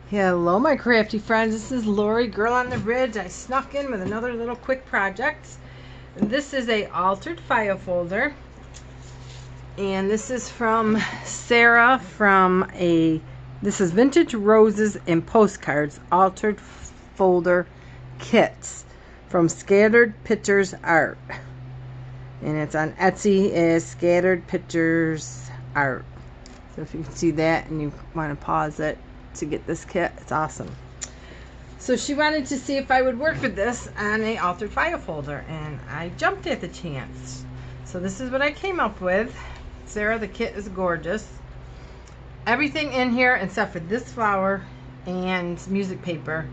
Hello my crafty friends, this is Lori, Girl on the Ridge. I snuck in with another little quick project. This is a altered file folder, and this is from Sarah this is Vintage Roses and Postcards Altered Folder Kits from Scattered Pictures Art, and it's on Etsy as Scattered Pictures Art. So if you can see that and you want to pause it to get this kit, it's awesome. So she wanted to see if I would work with this on a altered file folder, and I jumped at the chance. So this is what I came up with. Sarah, the kit is gorgeous. Everything in here except for this flower and music paper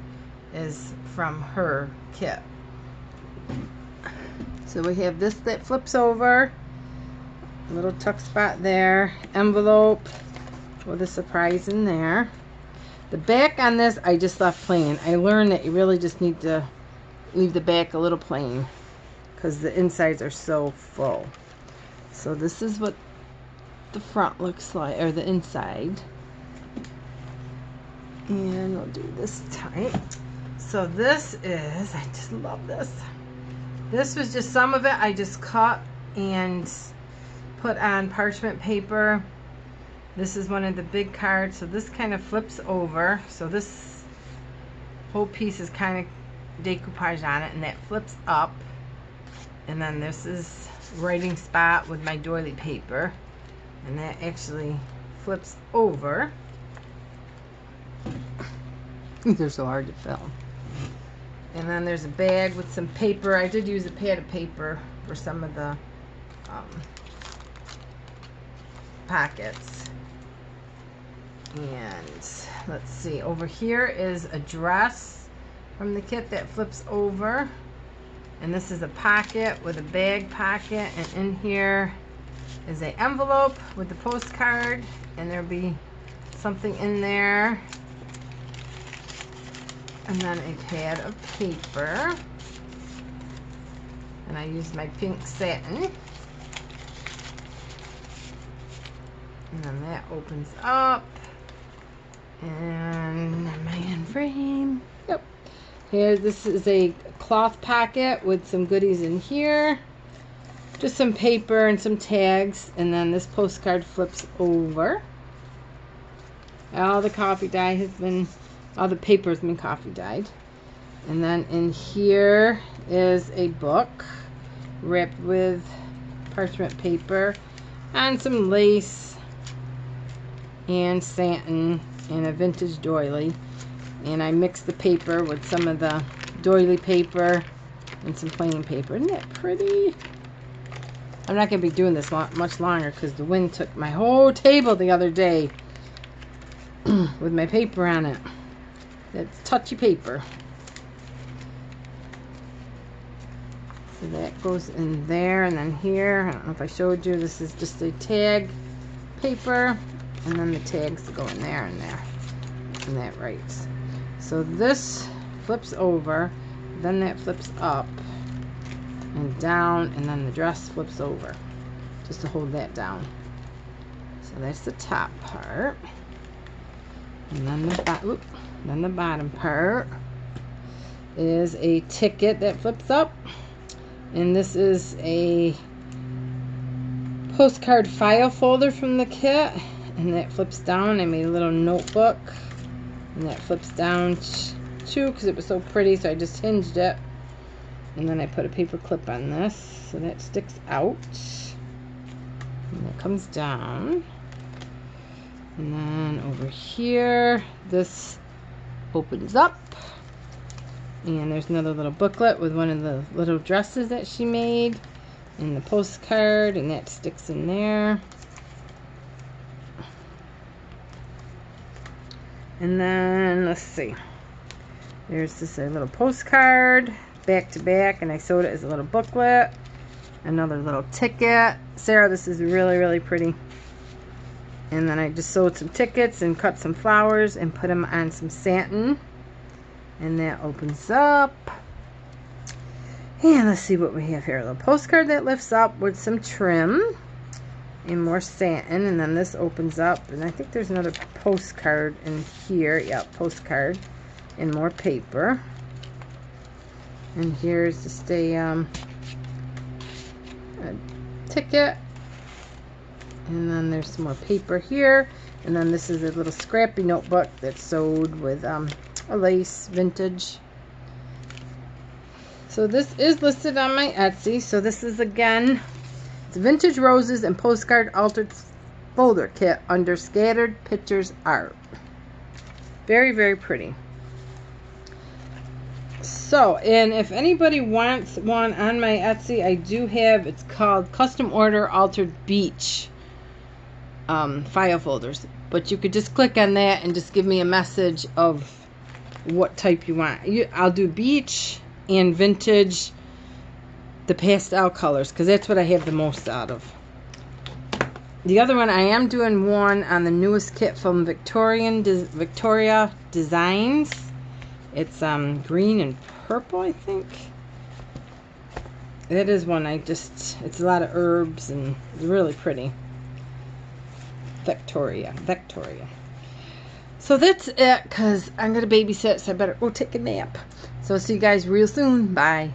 is from her kit. So we have this that flips over, a little tuck spot there, envelope with a surprise in there. The back on this I just left plain. I learned that you really just need to leave the back a little plain because the insides are so full. So this is what the front looks like, or the inside. And we'll do this tight. So this is, I just love this. This was just some of it I just cut and put on parchment paper. This is one of the big cards, so this kind of flips over. So this whole piece is kind of decoupage on it, and that flips up. And then this is writing spot with my doily paper, and that actually flips over. These are so hard to film. And then there's a bag with some paper. I did use a pad of paper for some of the pockets. And let's see, over here is a dress from the kit that flips over, and this is a pocket with a bag pocket, and in here is an envelope with the postcard, and there'll be something in there, and then a pad of paper, and I used my pink satin, and then that opens up. And my end frame. Yep. Here, this is a cloth pocket with some goodies in here. Just some paper and some tags. And then this postcard flips over. All the coffee dye has been, all the paper has been coffee dyed. And then in here is a book wrapped with parchment paper and some lace and satin and a vintage doily, and I mixed the paper with some of the doily paper and some plain paper. Isn't that pretty? I'm not going to be doing this much longer because the wind took my whole table the other day with my paper on it. It's touchy paper. So that goes in there, and then here, I don't know if I showed you, this is just a tag paper. And then the tags go in there and there. And that writes. So this flips over, then that flips up and down, and then the dress flips over. Just to hold that down. So that's the top part. And then the bottom part is a ticket that flips up. And this is a postcard file folder from the kit. And that flips down. I made a little notebook, and that flips down too because it was so pretty, so I just hinged it, and then I put a paper clip on this so that sticks out, and it comes down. And then over here this opens up, and there's another little booklet with one of the little dresses that she made and the postcard, and that sticks in there. And then, let's see, there's just a little postcard, back to back, and I sewed it as a little booklet. Another little ticket. Sarah, this is really, really pretty. And then I just sewed some tickets and cut some flowers and put them on some satin. And that opens up. And let's see what we have here. A little postcard that lifts up with some trim. and more satin, and then this opens up, and I think there's another postcard in here. Yeah, postcard and more paper. And here's just a ticket, and then there's some more paper here, and then this is a little scrappy notebook that's sewed with a lace vintage. So this is listed on my Etsy. So this is, again, it's Vintage Roses and Postcard Altered Folder Kit under Scattered Pictures Art. Very, very pretty. So, and if anybody wants one on my Etsy, I do have, it's called Custom Order Altered Beach file folders. But you could just click on that and just give me a message of what type you want. I'll do beach and vintage, the pastel colors, because that's what I have the most out of. The other one, I am doing one on the newest kit from Victoria Designs. It's green and purple, I think. That is one it's a lot of herbs and it's really pretty. Victoria. So that's it, because I'm going to babysit, so I better go take a nap. So see you guys real soon. Bye.